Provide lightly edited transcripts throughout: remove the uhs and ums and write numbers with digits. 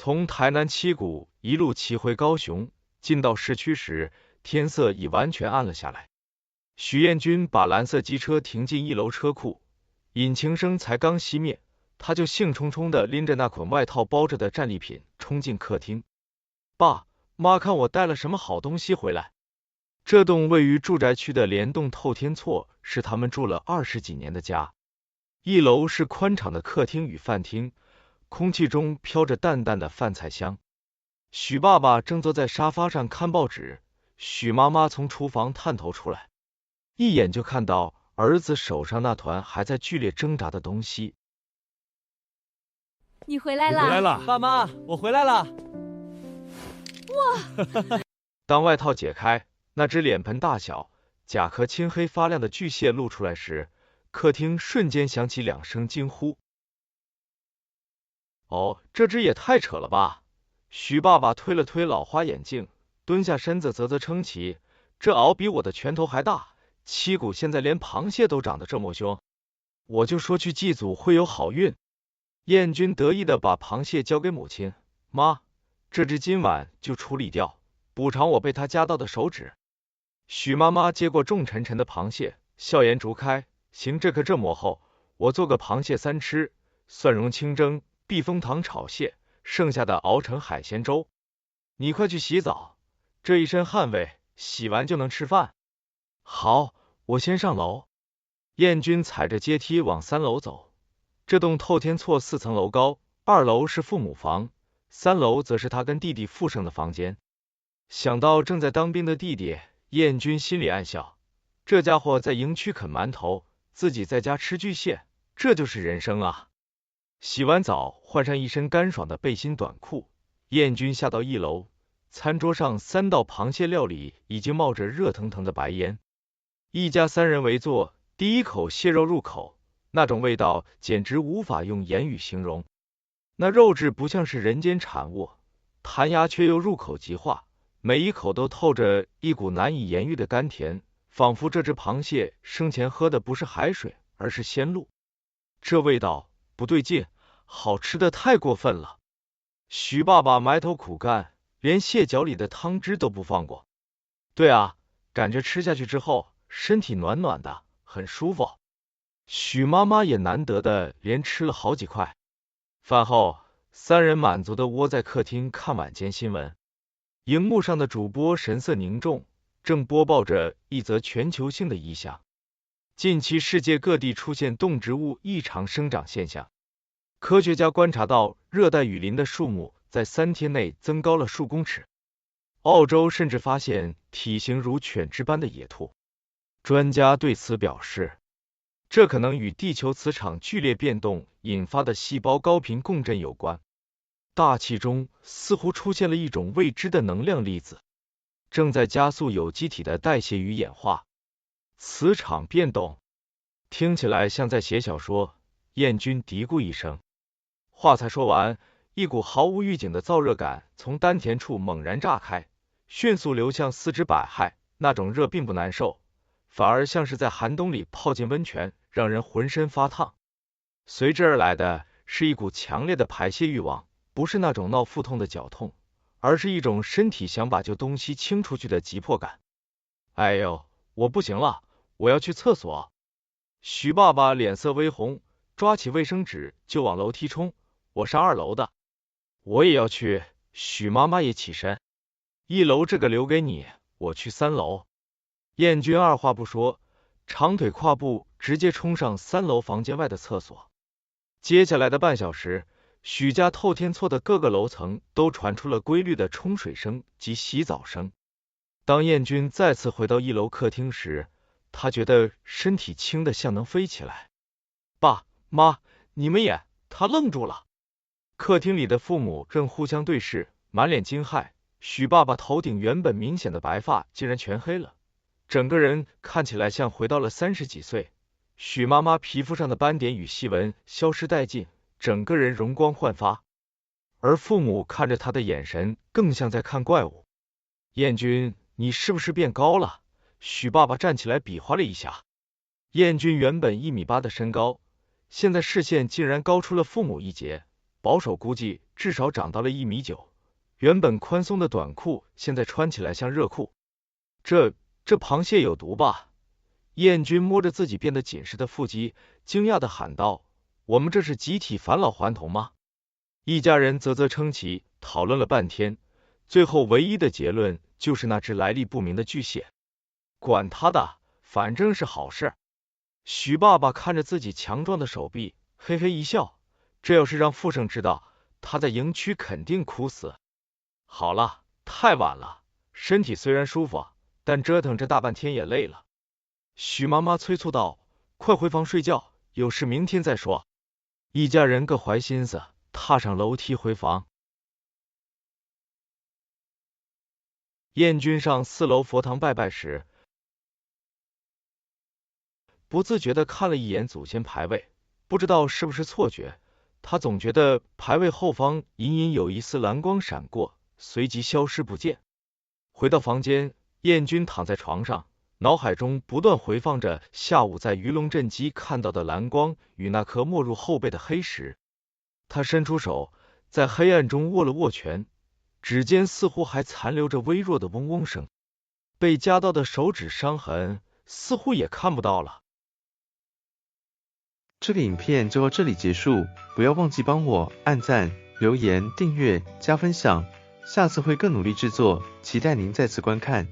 从台南七股一路骑回高雄，进到市区时，天色已完全暗了下来。许彦军把蓝色机车停进1楼车库，引擎声才刚熄灭，他就兴冲冲地拎着那捆外套包着的战利品冲进客厅。爸妈，看我带了什么好东西回来。这栋位于住宅区的联动透天厝是他们住了20几年的家。1楼是宽敞的客厅与饭厅，空气中飘着淡淡的饭菜香。许爸爸正坐在沙发上看报纸，许妈妈从厨房探头出来，一眼就看到儿子手上那团还在剧烈挣扎的东西。你回来了，回来了，爸妈，我回来了。哇！当外套解开，那只脸盆大小、甲壳青黑发亮的巨蟹露出来时，客厅瞬间响起2声惊呼。哦，这只也太扯了吧！许爸爸推了推老花眼镜，蹲下身子啧啧称奇，这螯比我的拳头还大，七股现在连螃蟹都长得这么凶，我就说去祭祖会有好运。彦军得意的把螃蟹交给母亲，妈，这只今晚就处理掉，补偿我被他夹到的手指。许妈妈接过重沉沉的螃蟹，笑颜逐开，行，这可这么厚，我做个螃蟹3吃，蒜蓉清蒸，避风塘炒蟹，剩下的熬成海鲜粥。你快去洗澡，这一身汗味，洗完就能吃饭。好，我先上楼。彦军踩着阶梯往3楼走。这栋透天厝4层楼高，2楼是父母房，3楼则是他跟弟弟富盛的房间。想到正在当兵的弟弟，彦军心里暗笑，这家伙在营区啃馒头，自己在家吃巨蟹，这就是人生啊。洗完澡，换上一身干爽的背心短裤，彦军下到1楼，餐桌上3道螃蟹料理已经冒着热腾腾的白烟。一家3人围坐，第一口蟹肉入口，那种味道简直无法用言语形容。那肉质不像是人间产物，弹牙却又入口即化，每一口都透着一股难以言喻的甘甜，仿佛这只螃蟹生前喝的不是海水，而是鲜露。这味道不对劲，好吃的太过分了。许爸爸埋头苦干，连蟹脚里的汤汁都不放过。对啊，感觉吃下去之后，身体暖暖的，很舒服。许妈妈也难得的连吃了好几块。饭后，3人满足的窝在客厅看晚间新闻。荧幕上的主播神色凝重，正播报着一则全球性的异象。近期世界各地出现动植物异常生长现象。科学家观察到热带雨林的树木在3天内增高了数公尺。澳洲甚至发现体型如犬只般的野兔。专家对此表示，这可能与地球磁场剧烈变动引发的细胞高频共振有关。大气中似乎出现了一种未知的能量粒子，正在加速有机体的代谢与演化。磁场变动，听起来像在写小说。彦军嘀咕一声，话才说完，一股毫无预警的燥热感从丹田处猛然炸开，迅速流向4肢百骸。那种热并不难受，反而像是在寒冬里泡进温泉，让人浑身发烫。随之而来的是一股强烈的排泄欲望，不是那种闹腹痛的绞痛，而是一种身体想把旧东西清出去的急迫感。哎呦，我不行了，我要去厕所。许爸爸脸色微红，抓起卫生纸就往楼梯冲。我上2楼的。我也要去。许妈妈也起身。1楼这个留给你，我去3楼。彦军二话不说，长腿跨步直接冲上3楼房间外的厕所。接下来的半小时，许家透天厝的各个楼层都传出了规律的冲水声及洗澡声。当彦军再次回到1楼客厅时，他觉得身体轻得像能飞起来。爸妈，你们也……他愣住了。客厅里的父母正互相对视，满脸惊骇。许爸爸头顶原本明显的白发竟然全黑了，整个人看起来像回到了30几岁。许妈妈皮肤上的斑点与细纹消失殆尽，整个人容光焕发。而父母看着他的眼神更像在看怪物。彦军，你是不是变高了？许爸爸站起来比划了一下。彦军原本1.8米的身高，现在视线竟然高出了父母1截，保守估计至少长到了1.9米，原本宽松的短裤现在穿起来像热裤。这螃蟹有毒吧？燕军摸着自己变得紧实的腹肌，惊讶的喊道：“我们这是集体返老还童吗？”一家人啧称奇，讨论了半天，最后唯一的结论就是那只来历不明的巨蟹。管他的，反正是好事。许爸爸看着自己强壮的手臂，嘿嘿一笑，这要是让傅盛知道，他在营区肯定哭死。好了，太晚了，身体虽然舒服，但折腾这大半天也累了。许妈妈催促道：“快回房睡觉，有事明天再说。”一家人各怀心思，踏上楼梯回房。燕军上4楼佛堂拜拜时，不自觉地看了一眼祖先牌位，不知道是不是错觉，他总觉得牌位后方隐隐有一丝蓝光闪过，随即消失不见。回到房间，燕军躺在床上，脑海中不断回放着下午在鱼龙镇机看到的蓝光与那颗没入后背的黑石。他伸出手，在黑暗中握了握拳，指尖似乎还残留着微弱的嗡嗡声，被夹到的手指伤痕似乎也看不到了。这个影片就到这里结束，不要忘记帮我按赞、留言、订阅、加分享，下次会更努力制作，期待您再次观看。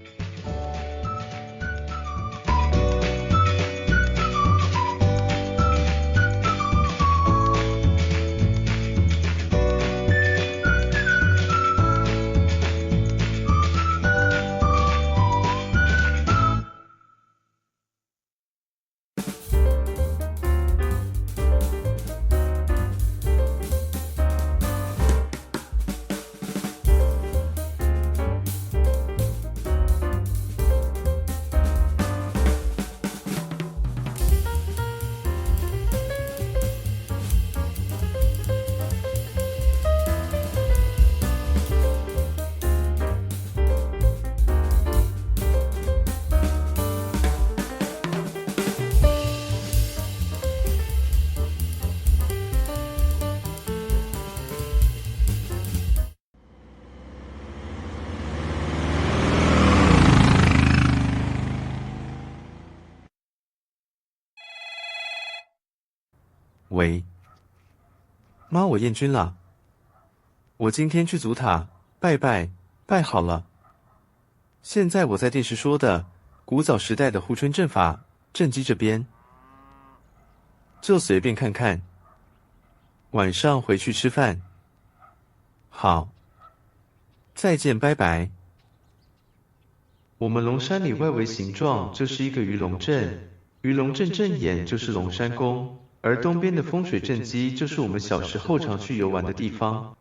喂，妈，我燕军啦。我今天去祖塔拜好了。现在我在电视说的古早时代的护春阵法阵基这边，就随便看看。晚上回去吃饭。好，再见，拜拜。我们龙山里外围形状就是一个鱼龙阵，鱼龙阵阵眼就是龙山宫。而东边的风水阵基就是我们小时候常去游玩的地方。